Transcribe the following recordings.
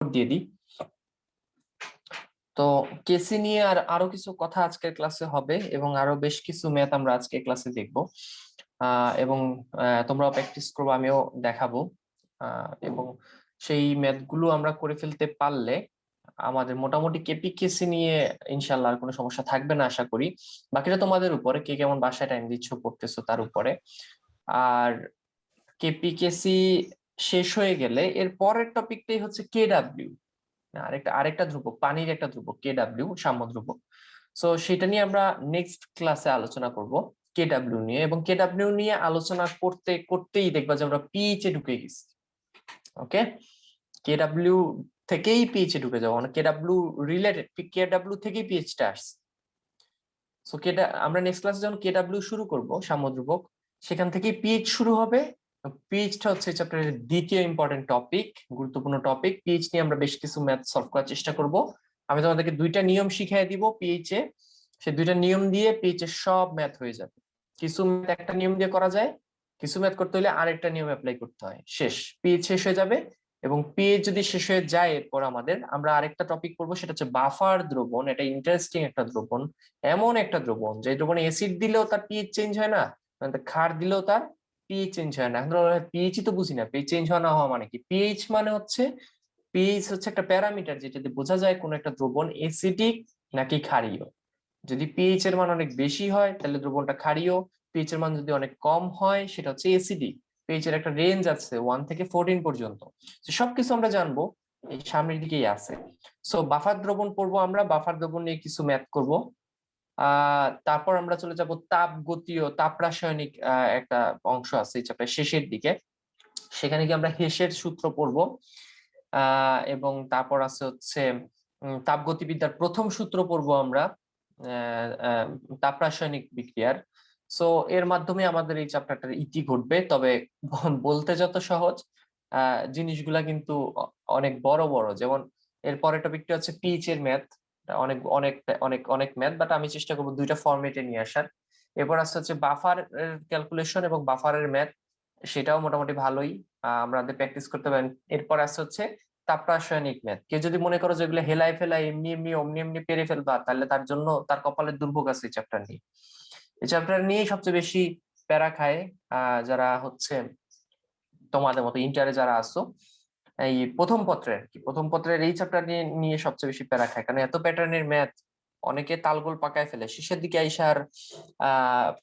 দিয়ে দিই। তো কেসি নিয়ে আরো কিছু কথা আজকের ক্লাসে হবে এবং আরো বেশ কিছু ম্যাথ আমরা আজকে ক্লাসে দেখবো এবং তোমরাও প্র্যাকটিস করবো, আমিও দেখাবো এবং সেই ম্যাথ গুলো আমরা করে ফেলতে পারলে আমাদের মোটামুটি কেসি নিয়ে ইনশাল্লাহ আর কোনো সমস্যা থাকবে না আশা করি। বাকিটা তোমাদের উপরে, কে কেমন বাসায় টাইম দিচ্ছ পড়তেছো তার উপরে। আর কেসি শেষ হয়ে গেলে এর পরের টপিকটাই হচ্ছে কেডাব্লিউ, আরেকটা ধ্রুবক, পানির একটা ধ্রুবক কেডাব্লিউ, সাম্য ধ্রুবক। সো সেটা নিয়ে আমরা নেক্সট ক্লাসে আলোচনা করব, কেডাব্লিউ নিয়ে। এবং কেডাব্লিউ নিয়ে আলোচনা করতে করতেই দেখবা যে আমরা পিএইচ এ ঢুকে গেছি। ওকে, কেডাব্লিউ থেকেই পিএইচ এ ঢুকে যাবো, মানে কেডাব্লিউ রিলেটেড, কেডাব্লিউ থেকেই পিএইচ টা আসছে। সো আমরা নেক্সট ক্লাসে যখন কেডাব্লিউ শুরু করব, সাম্য ধ্রুবক, সেখান থেকেই পিএইচ শুরু হবে। পিএইচটা হচ্ছে চ্যাপ্টারের দ্বিতীয় ইম্পর্টেন্ট টপিক, গুরুত্বপূর্ণ টপিক। পিএইচ নিয়ে আমরা বেশ কিছু ম্যাথ সলভ করার চেষ্টা করব। আমি তোমাদেরকে দুইটা নিয়ম শিখিয়ে দিব পিএইচ এ, সেই দুইটা নিয়ম দিয়ে পিএইচ এর সব ম্যাথ হয়ে যাবে। কিছু ম্যাথ একটা নিয়ম দিয়ে করা যায়, কিছু ম্যাথ করতে হলে আরেকটা নিয়ম অ্যাপ্লাই করতে হয়, শেষ, পিএইচ শেষ হয়ে যাবে। এবং পিএইচ যদি শেষ হয়ে যায় এরপর আমরা আরেকটা টপিক পড়বো, সেটা হচ্ছে বাফার দ্রবণ। এটা ইন্টারেস্টিং একটা দ্রবণ, এমন একটা দ্রবণ যে দ্রবণে অ্যাসিড দিলেও তার পিএইচ চেঞ্জ হয় না, মানে ক্ষার দিলেও তার পিএইচ চেঞ্জ হয় না। পিএইচই তো বুঝি না, পিএইচ চেঞ্জ হওয়া না হওয়া মানে কি। পিএইচ হচ্ছে একটা প্যারামিটার যেটাতে বোঝা যায় কোন একটা দ্রবণ অ্যাসিডিক নাকি ক্ষারীয়। যদি পিএইচ এর মান অনেক বেশি হয় তাহলে দ্রবণটা ক্ষারীয়, পিএইচ এর মান যদি অনেক কম হয় সেটা হচ্ছে অ্যাসিডিক। পিএইচ এর একটা রেঞ্জ আছে 1 থেকে 14 পর্যন্ত। সবকিছু আমরা জানবো, এই সামনের দিকেই আছে। সো বাফার দ্রবণ পড়বো আমরা, বাফার দ্রবণ নিয়ে কিছু ম্যাথ করব। তারপর আমরা চলে যাব তাপগতীয়, তাপ রাসায়নিক একটা অংশ আছে এই চ্যাপ্টারের শেষের দিকে, সেখানে কি আমরা হেসের সূত্র পড়বো। এবং তারপর আছে হচ্ছে তাপগতিবিদ্যার প্রথম সূত্র পড়বো আমরা, তাপ রাসায়নিক বিক্রিয়ার। সো এর মাধ্যমে আমাদের এই চ্যাপ্টারটার ইতি ঘটবে। তবে বলতে যত সহজ, জিনিসগুলা কিন্তু অনেক বড় বড়। যেমন এর পরের টপিকটা হচ্ছে পিএইচ এর ম্যাথ, অনেক অনেক অনেক অনেক ম্যাথ, বাট আমি চেষ্টা করবো দুইটা ফরম্যাটে নিয়ে আসার। এরপর আসছে হচ্ছে বাফার ক্যালকুলেশন এবং বাফারের ম্যাথ, সেটাও মোটামুটি ভালোই আমাদের প্র্যাকটিস করতে পারেন। এরপর আসছে হচ্ছে তাপ রাসায়নিক ম্যাথ। কেউ যদি মনে করো যেগুলো হেলাই ফেলাই এমনি এমনি অমনি এমনি পেরে ফেলবা, তাহলে তার জন্য তার কপালের দুর্ভোগ আছে এই চ্যাপ্টার নিয়ে। এই চ্যাপ্টার নিয়ে সবচেয়ে বেশি প্যারা খায় যারা হচ্ছে তোমাদের মতো ইন্টারে যারা আসো, এই প্রথম পত্রের কি, প্রথম পত্রের এই চ্যাপ্টার নিয়ে সবচেয়ে বেশি প্যারা খায়, কারণ এত প্যাটার্নের ম্যাথ অনেকে তালগোল পাকায় ফেলে, শেষের দিকে আইসা আর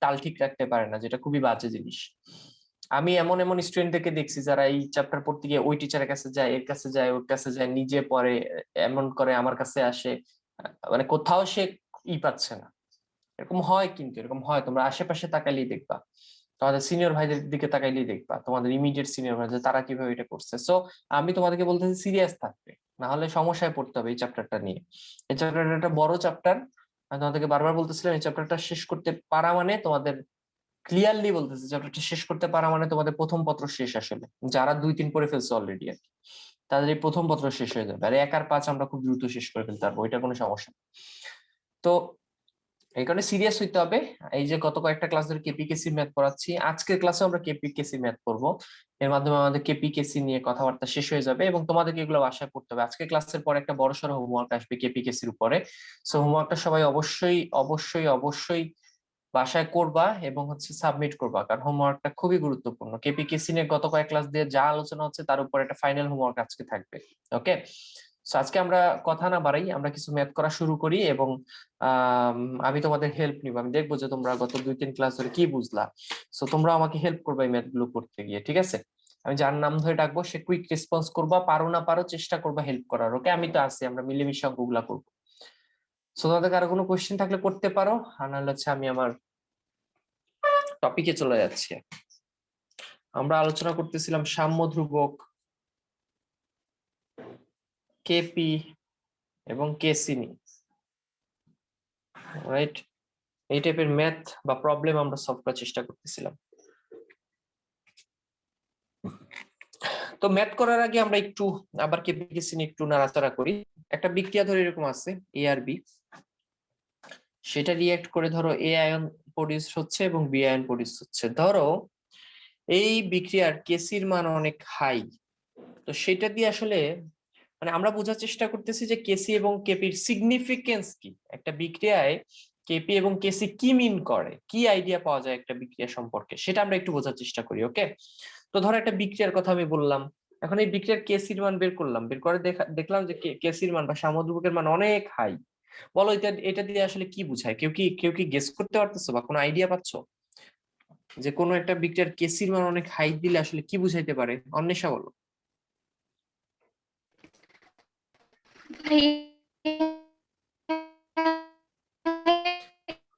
তাল ঠিক রাখতে পারে না, যেটা খুবই বাজে জিনিস। আমি এমন এমন স্টুডেন্টদেরকে দেখছি যারা এই চ্যাপ্টার পড়তে গিয়ে ওই টিচারের কাছে যায়, এর কাছে যায়, ওর কাছে যায়, নিজে পড়ে, এমন করে আমার কাছে আসে, মানে কোথাও সে পাচ্ছে না। এরকম হয়, কিন্তু এরকম হয়, তোমরা আশেপাশে তাকাইলেই দেখবা, তোমাদের সিনিয়র ভাইদের দিকে তাকাইলেই দেখবা, তোমাদের ইমিডিয়েট সিনিয়র ভাইদের তারা কিভাবে এটা করছে। সো আমি তোমাদেরকে বলতেছি সিরিয়াস থাকবে, না হলে সমস্যায় পড়তে হবে এই চ্যাপ্টারটা নিয়ে। এই চ্যাপ্টারটা একটা বড় চ্যাপ্টার। আমি তোমাদেরকে বারবার বলতেছিলাম এই চ্যাপ্টারটা শেষ করতে পারা মানে তোমাদের, ক্লিয়ারলি বলতেছি, চ্যাপ্টারটা শেষ করতে পারা মানে তোমাদের প্রথম পত্র শেষ। আসলে যারা 2-3 পড়ে ফেলছে অলরেডি আর কি, তাদের এই প্রথম পত্র শেষ হয়ে যাবে। আর 1 আর 5 আমরা খুব দ্রুত শেষ করে ফেলতে পারবো, এটা কোনো সমস্যা না। তো এই কারণে সিরিয়াস হইতে হবে। এই যে গত কয়েকটা ক্লাস ধরে কেপিকেসি ম্যাথ পড়াচ্ছি, আজকের ক্লাসে আমরা কেপিকেসি ম্যাথ করব। এর মাধ্যমে আমাদের কেপিকেসি নিয়ে কথাবার্তা শেষ হয়ে যাবে এবং তোমাদেরকে এগুলো বাসায় করতে হবে। আজকের ক্লাসের পর একটা বড়সড় হোমওয়ার্ক আসবে কেপিকেসির উপরে। সো হোমওয়ার্কটা সবাই অবশ্যই অবশ্যই অবশ্যই বাসায় করবা এবং হচ্ছে সাবমিট করবা, কারণ হোমওয়ার্কটা খুবই গুরুত্বপূর্ণ। কেপিকেসি নিয়ে গত কয়েক ক্লাস দিয়ে যা আলোচনা হচ্ছে তার উপর একটা ফাইনাল হোমওয়ার্ক আজকে থাকবে। ওকে, সো আজকে আমরা কথা না বাড়াই, আমরা কিছু ম্যাথ করা শুরু করি এবং আমি তোমাদের হেল্প নিব। আমি দেখবো যে তোমরা গত 2-3 ক্লাস ধরে কি বুঝলা। সো তোমরা আমাকে হেল্প করবে এই ম্যাথ গুলো করতে গিয়ে, ঠিক আছে? আমি যার নাম ধরে ডাকবো সে কুইক রেসপন্স করবা, পারো না পারো চেষ্টা করবা হেল্প করার। ওকে, আমি তো আছি, আমরা মিলেমিশে অঙ্কগুলা করবো। সো তোমাদের কারো কোনো কোয়েশ্চেন থাকলে করতে পারো, আর নাহলে হচ্ছে আমি আমার টপিকে চলে যাচ্ছি। আমরা আলোচনা করতেছিলাম সাম্য ধ্রুবক, কেপি এবং কেসি নিয়ে, রাইট? এই টাইপের ম্যাথ বা প্রবলেম আমরা সলভ করার চেষ্টা করতেছিলাম। তো ম্যাথ করার আগে আমরা একটু আবার কেপিকেসি নিয়ে একটু নাড়াচাড়া করি। একটা বিক্রিয়া ধরে এরকম আছে এ আর বি, সেটা রিঅ্যাক্ট করে ধরো এ আয়ন প্রডিউস হচ্ছে এবং বি আয়ন প্রডিউস হচ্ছে। ধরো এই বিক্রিয়ার কেসির মান অনেক হাই, তো সেটা দিয়ে আসলে মানে আমরা বোঝার চেষ্টা করতেছি যে কেসি এবং কেপির সিগনিফিকেন্স কি, একটা বিক্রিয়ায় কেপি এবং কেসি কি মিন করে, কি আইডিয়া পাওয়া যায় একটা বিক্রিয়া সম্পর্কে, সেটা আমরা একটু বোঝার চেষ্টা করি। ওকে, তো ধরো একটা বিক্রিয়ার কথা আমি বললাম, এখন এই বিক্রিয়ার কেসির মান বের করলাম, বের করে দেখলাম যে কেসির মান বা সামুদ্রিকের মান অনেক হাই। বলো এটা এটা দিয়ে আসলে কি বুঝায়? কেউ কি গেস করতে পারতেছো বা কোনো আইডিয়া পাচ্ছো যে কোনো একটা বিক্রিয়ার কেসির মান অনেক হাই দিলে আসলে কি বুঝাইতে পারে? অন্বেষা বলো।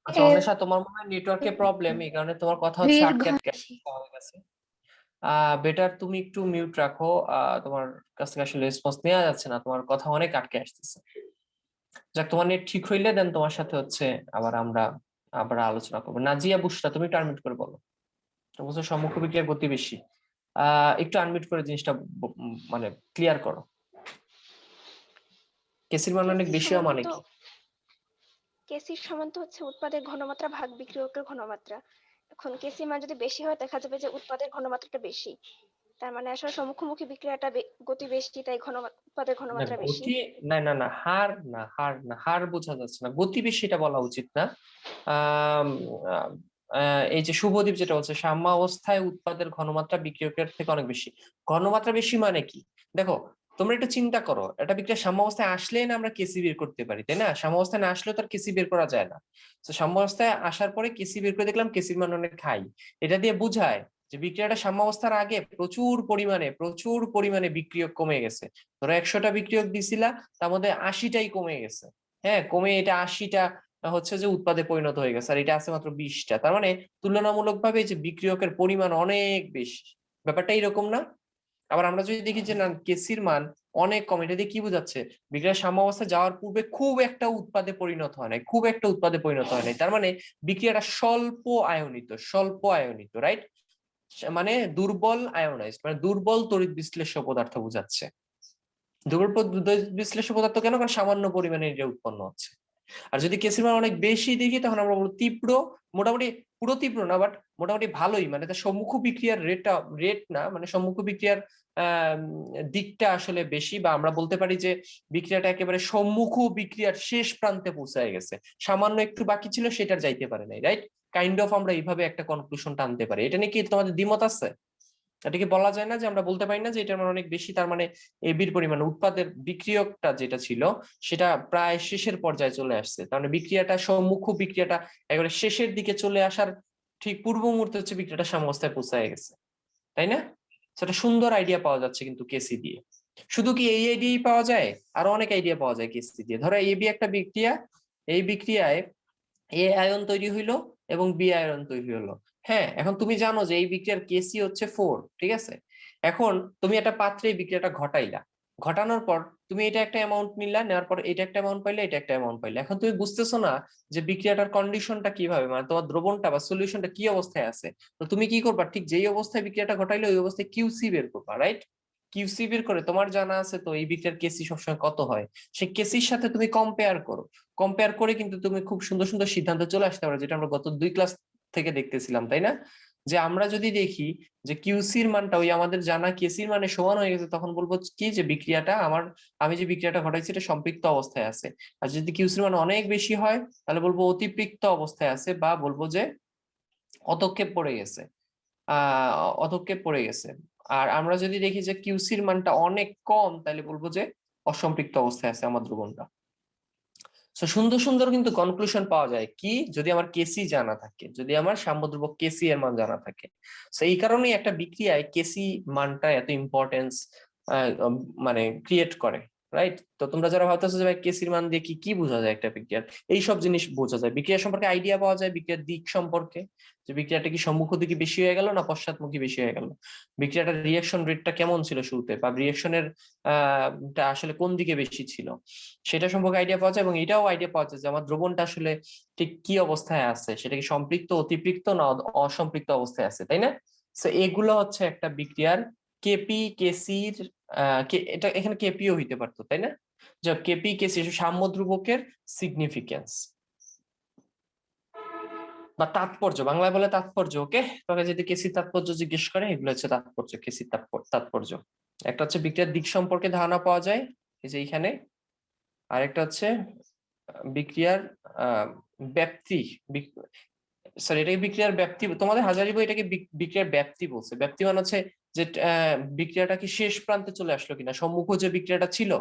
আচ্ছা এর অন্বেষা, তোমার মনে হয় নেটওয়ার্কে প্রবলেম, এই কারণে তোমার কথা হচ্ছে ভিড় আটকে আটকে ঘনত্ব হয়ে গেছে। বেটার তুমি একটু মিউট রাখো, তোমার কাছ থেকে আসলে রেসপন্স নেওয়া যাচ্ছে না, তোমার কথা অনেক আটকে আসতেছে। যাক, তোমার নেট ঠিক হইলে দেন তোমার সাথে হচ্ছে আবার আলোচনা করবো। নাজিয়া বুশরা, তুমি একটু আনমিউট করে বলো। অবশ্য সম্মুখ বিক্রিয়ার গতি বেশি, একটু আনমিউট করে জিনিসটা মানে ক্লিয়ার করো। কেসির মান অনেক কেসি বেশি হওয়া মানে সমান কি? কেসির সমান তো হচ্ছে উৎপাদের ঘনমাত্রা ভাগ বিক্রিয়কের ঘনমাত্রা। এখন কেসি মান যদি বেশি হয় দেখা যাবে যে উৎপাদের ঘনমাত্রাটা বেশি, তার মানে আসলে সম্মুখমুখী বিক্রিয়াটা গতি বেশি, তাই উৎপাদের না ঘনমাত্রা বেশি। গতি, না না না, হার না, হার বোঝা যাচ্ছে না, গতি বেশি এটা বলা উচিত না। আহ এই যে শুভদীপ যেটা বলছে, সাম্যাবস্থায় উৎপাদের ঘনমাত্রা বিক্রিয়কের থেকে অনেক বেশি। ঘনমাত্রা বেশি মানে কি? দেখো, তোমরা একটু চিন্তা করো, একটা বিক্রিয়া সাম্যাবস্থায় আসলেই না আমরা কেসি বের করতে পারি, তাই না? সাম্যাবস্থায় না আসলেও তার কেসি বের করা যায় না। তো সাম্যাবস্থায় আসার পরে কেসি বের করে দেখলাম কেসির মান অনেক হাই। এটা দিয়ে বুঝায় যে বিক্রিয়াটা সাম্যাবস্থার আগে প্রচুর পরিমাণে বিক্রিয়ক কমে গেছে। ধরো 100টা বিক্রিয়ক দিছিলা, তার মধ্যে 80টাই কমে গেছে। হ্যাঁ, কমে এটা 80টা হচ্ছে যে উৎপাদে পরিণত হয়ে গেছে, আর এটা আছে মাত্র 20টা। তার মানে তুলনামূলকভাবে যে বিক্রিয়কের পরিমাণ অনেক বেশি। ব্যাপারটা এরকম না? আবার আমরা যদি দেখি যে না, কেসির মান অনেক কম, এটা দিয়ে কি বোঝাচ্ছে? বিক্রিয়ার সাম্যাবস্থা যাওয়ার পূর্বে খুব একটা উৎপাদে পরিণত হয় নাই, তার মানে বিক্রিয়াটা স্বল্প আয়নিত, রাইট? মানে দুর্বল আয়োনাইজড, মানে দুর্বল তড়িৎ বিশ্লেষ্য পদার্থ বোঝাচ্ছে। দুর্বল বিশ্লেষ্য পদার্থ কেন? কারণ সামান্য পরিমাণে এটা উৎপন্ন হচ্ছে। আর যদি কেসির মান অনেক বেশি দেখি, তখন আমরা বলবো তীব্র, মোটামুটি পুরো তীব্র না, বাট মোটামুটি ভালোই, মানে তার সম্মুখ বিক্রিয়ার রেট না, মানে সম্মুখ বিক্রিয়ার আহ দিকটা আসলে বেশি, বা আমরা বলতে পারি যে বিক্রিয়াটা একেবারে সম্মুখ বিক্রিয়ার শেষ প্রান্তে পৌঁছায় গেছে, সামান্য একটু বাকি ছিল সেটা যাইতে পারে নাই, রাইট? কাইন্ড অফ আমরা এইভাবে একটা কনক্লুশন টানতে পারি। এটা নিয়ে কি তোমাদের দ্বিমত আছে? এটা কি বলা যায় না যে আমরা বলতে পারি না যে এটার মান অনেক বেশি, তার মানে এবির পরিমাণ, উৎপাদের বিক্রিয়কটা যেটা ছিল সেটা প্রায় শেষের পর্যায়ে চলে আসছে, তার মানে বিক্রিয়াটা সম্মুখ বিক্রিয়াটা একেবারে শেষের দিকে চলে আসার ঠিক পূর্ব মুহূর্তে হচ্ছে বিক্রিয়াটা সাম্যাবস্থায় পৌঁছায় গেছে, তাই না? সেটা সুন্দর আইডিয়া পাওয়া যাচ্ছে কিন্তু কেসি দিয়ে। শুধু কি এই আইডিয়াই পাওয়া যায়? আরো অনেক আইডিয়া পাওয়া যায় কেসি দিয়ে। ধরো এবি একটা বিক্রিয়া, এই বিক্রিয়ায় এ আয়ন তৈরি হইলো এবং বি আয়ন তৈরি হলো। হ্যাঁ, এখন তুমি জানো যে এই বিক্রিয়ার কেসি হচ্ছে 4, ঠিক আছে? এখন তুমি একটা পাত্রে এই বিক্রিয়াটা ঘটাইলা, ঘটানোর পর তুমি এটা একটা অ্যামাউন্ট নিলা, নেওয়ার পর এটা একটা অ্যামাউন্ট পাইলে, এটা একটা অ্যামাউন্ট পাইলে। এখন তুমি বুঝতেছো না যে বিক্রিয়াটার কন্ডিশনটা কিভাবে, মানে তোমার দ্রবণটা বা সলিউশনটা কি অবস্থায় আছে। তো তুমি কি করবা? ঠিক যেই অবস্থায় বিক্রিয়াটা ঘটাইলে ওই অবস্থায় কিউসি বের করবা, রাইট? কিউসি বের করে তোমার জানা আছে তো এই বিক্রিয়ার কেসি সবসময় কত হয়, সেই কেসির সাথে তুমি কম্পেয়ার করো। কম্পেয়ার করে কিন্তু তুমি খুব সুন্দর সুন্দর সিদ্ধান্ত চলে আসতে পারো, যেটা আমরা গত 2 ক্লাস থেকে দেখতেছিলাম, তাই না? যে আমরা যদি দেখি যে কিউসির মানটা ওই আমাদের জানা কেসির মানে সমান হয়ে গেছে, তখন বলবো কি যে বিক্রিয়াটা আমি যে বিক্রিয়াটা ঘটাইছি এটা সম্পৃক্ত অবস্থায় আছে। আর যদি কিউসির মান অনেক বেশি হয়, তাহলে বলবো অতিপৃক্ত অবস্থায় আছে, বা বলবো যে অতক্ষেপ পড়ে গেছে, অতক্ষেপ পড়ে গেছে। আর আমরা যদি দেখি যে কিউসির মানটা অনেক কম, তাহলে বলবো যে অসম্পৃক্ত অবস্থায় আছে আমার দ্রবণটা। তো সুন্দর সুন্দর কিন্তু কনক্লুশন পাওয়া যায় কি, যদি আমার কেসি জানা থাকে, যদি আমার সাম্যদ্রব্য কেসি এর মান জানা থাকে। তো এই কারণেই একটা বিক্রিয়ায় কেসি মানটা এত ইম্পর্টেন্স মানে ক্রিয়েট করে, রাইট? তো তোমরা যারা ভাবতেছো যে ভাই কেসির মান দিয়ে কি কি বোঝা যায় একটা বিক্রিয়ার, এইসব জিনিস বোঝা যায়, বিক্রিয়া সম্পর্কে আইডিয়া পাওয়া যায়, বিক্রিয়ার দিক সম্পর্কে, যে বিক্রিয়াটা কি সম্মুখদিকে বেশি হয়ে গেল না পশ্চাৎমুখী বেশি হয়ে গেল, বিক্রিয়াটার রিয়াকশন রেটটা কেমন ছিল শুরুতে, বা রিয়াকশনের আসলে কোন দিকে বেশি ছিল, সেটা সম্পর্কে আইডিয়া পাওয়া যায়। এবং এটাও আইডিয়া পাওয়া যায় যে আমার দ্রবণটা আসলে ঠিক কি অবস্থায় আছে, সেটা কি সম্পৃক্ত, অতিপৃক্ত না অসম্পৃক্ত অবস্থায় আছে, তাই না? তো এগুলো হচ্ছে একটা বিক্রিয়ার কেপি কেসির এটা এখানে কেপিও হইতে পারতো, তাই না? যে কেপি কেসি সাম্যদ্রব্যকের সিগনিফিকেন্স বা তাৎপর্য, বাংলায় বলে তাৎপর্য। ওকে, তোকে যদি কেসির তাৎপর্য জিজ্ঞেস করে, এগুলো হচ্ছে তাৎপর্য, কেসির তাৎপর্য। একটা হচ্ছে বিক্রিয়ার দিক সম্পর্কে ধারণা পাওয়া যায়, এই যে এইখানে, আরেকটা হচ্ছে বিক্রিয়ার ব্যাপ্তি, সরি এটাকে বিক্রিয়ার ব্যাপ্তি, তোমাদের হাজারি বই এটাকে বিক্রিয়ার ব্যাপ্তি বলছে। ব্যাপ্তি মানে হচ্ছে যে বিক্রিয়াটা কি শেষ প্রান্তে চলে আসলো কিনা, সম্মুখ যে বিক্রিয়াটা ছিল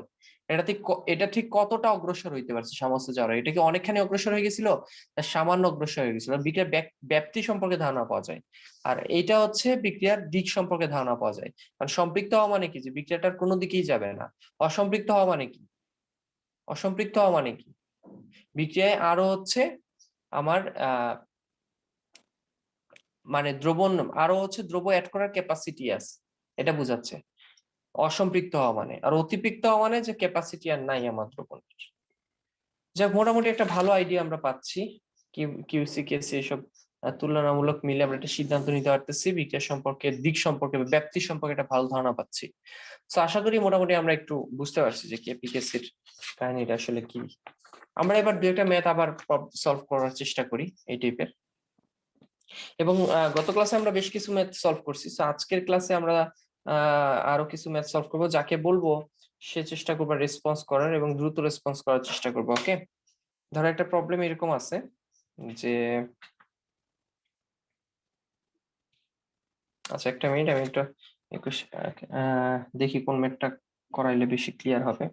এটা ঠিক কতটা অগ্রসর হইতে পারছে সামস্ত যাওয়ার, এটা কি অনেকখানি অগ্রসর হয়ে গেছিল না সামান্য অগ্রসর হয়ে গেছিল, বিক্রিয়ার ব্যাপ্তি সম্পর্কে ধারণা পাওয়া যায়। আর এটা হচ্ছে বিক্রিয়ার দিক সম্পর্কে ধারণা পাওয়া যায়। কারণ সম্পৃক্ত হওয়া মানে কি, যে বিক্রিয়াটার কোনো দিকেই যাবে না। অসম্পৃক্ত হওয়া মানে কি, অসম্পৃক্ত হওয়া মানে কি, বিক্রিয়ায় আরো হচ্ছে আমার মানে দ্রবণ, আরো হচ্ছে দ্রব্য অ্যাড করার ক্যাপাসিটি আছে, এটা বোঝাচ্ছে অসম্পৃক্ত হওয়া মানে। আর অতিপৃক্ত হওয়া মানে যে ক্যাপাসিটি আর নাই আমার দ্রবণের। যাক, মোটামুটি একটা ভালো আইডিয়া আমরা পাচ্ছি, কিউসি কেসি এসব তুলনামূলক মিলে আমরা একটা সিদ্ধান্ত নিতে পারতেছি, বিক্রিয়া সম্পর্কে, দিক সম্পর্কে, ব্যাপ্তি সম্পর্কে একটা ভালো ধারণা পাচ্ছি। তো আশা করি মোটামুটি আমরা একটু বুঝতে পারছি যে কেপি কেসির কাহিনীটা আসলে কি। আমরা এবার দু একটা ম্যাথ আবার সলভ করার চেষ্টা করি এই টাইপের। এবং গত ক্লাসে আমরা বেশ কিছু ম্যাথ সলভ করছি, তো আজকের ক্লাসে আমরা আরো কিছু ম্যাথ সলভ করবো, যাকে বলবো সে চেষ্টা করবে রেসপন্স করার এবং দ্রুত রেসপন্স করার চেষ্টা করবো। ওকে, ধরো একটা প্রবলেম এরকম আছে যে, আচ্ছা একটা মিনিট, আমি একটা দেখি কোন ম্যাথটা করাইলে বেশি ক্লিয়ার হবে।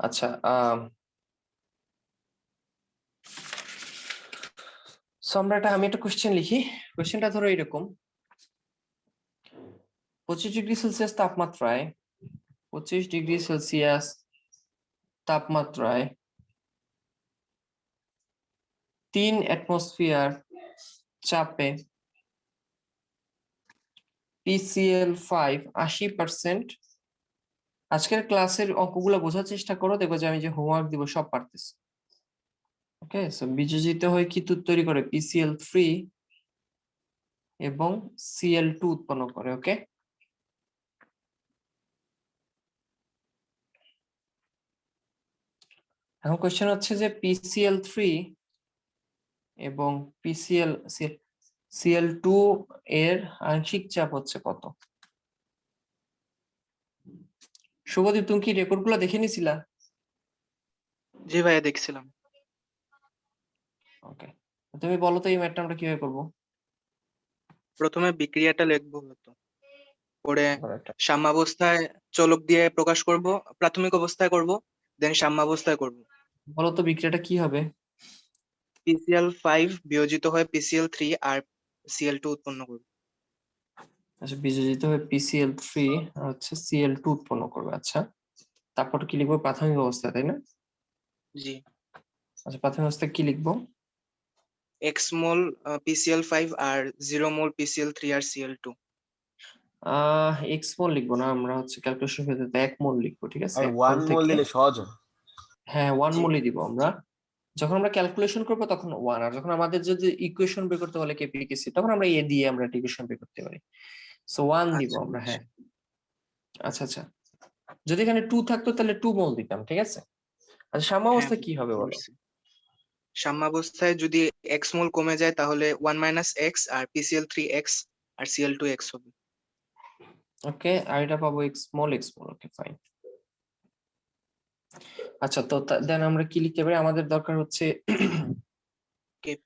আচ্ছা আমি একটা কোশ্চেন লিখি। কোশ্চেনটা ধরো এরকম, 25 ডিগ্রি সেলসিয়াস তাপমাত্রায় 25 ডিগ্রি সেলসিয়াস তাপমাত্রায় 3 অ্যাটমসফিয়ার চাপে PCl5 80%। আজকের ক্লাসের অঙ্কগুলো বোঝার চেষ্টা করো, দেখো যে আমি যে হোমওয়ার্ক দিব সব পারতেছি। ওকে, সো বিযোজিত হয়ে কি তৈরি করে, PCl3 এবং Cl2 উৎপন্ন করে। ওকে, এখন কোশ্চেন হচ্ছে যে PCl3 এবং Cl2 এর আংশিক চাপ হচ্ছে কত। শুভদীপ, তুমি কি রেকর্ড গুলো দেখে নিছিলা? জি ভাইয়া দেখছিলাম। ওকে, তুমি বলো তো এই ম্যাথটা আমরা কিভাবে করবো। প্রথমে বিক্রিয়াটা লিখবো, হতো পরে সাম্যাবস্থায় চলক দিয়ে প্রকাশ করব, প্রাথমিক অবস্থায় করব, দেন সাম্যাবস্থায় করব। বলো তো বিক্রিয়াটা কি হবে। PCl5 বিয়োজিত হয়ে PCl3 আর Cl2 উৎপন্ন করব। আচ্ছা, বিযোজিত হয়ে PCl3 আর হচ্ছে Cl2 উৎপন্ন করবে। আচ্ছা, তারপর কি লিখবো, প্রাথমিক অবস্থা, তাই না? জি, আচ্ছা, প্রাথমিক অবস্থায় কি লিখবো? x মোল PCl5 আর 0 মোল PCl3 আর Cl2। এক্স মোল লিখবো না, আমরা হচ্ছে ক্যালকুলেশন পদ্ধতিতে 1 মোল লিখবো, ঠিক আছে? আর 1 মোল থেকে দিলে সহজ হয়। হ্যাঁ 1 জি। মোলই দিব আমরা। যখন আমরা ক্যালকুলেশন করবো তখন 1, আর যখন আমাদের যদি ইকুয়েশন বের করতে বলে কেপিকেসি, তখন আমরা এ দিয়ে আমরা ইকুয়েশন বের করতে পারি। সো 1 দিব আচ্ছা, আমরা। হ্যাঁ, আচ্ছা আচ্ছা, যদি এখানে 2 থাকতো তাহলে 2 মোল দিতাম, ঠিক আছে? আচ্ছা, সাম্যাবস্থা হ্যাঁ কি হবে বলো। বুঝছি। সাম্যাবস্থায় যদি x মোল কমে যায় তাহলে 1 - x আর PCl3x আর Cl2x হবে। ওকে, আর এটা পাবো এক্স মোল। Okay fine. আচ্ছা, তো দেন আমরা কি লিখতে পারি, আমাদের দরকার হচ্ছে Kp।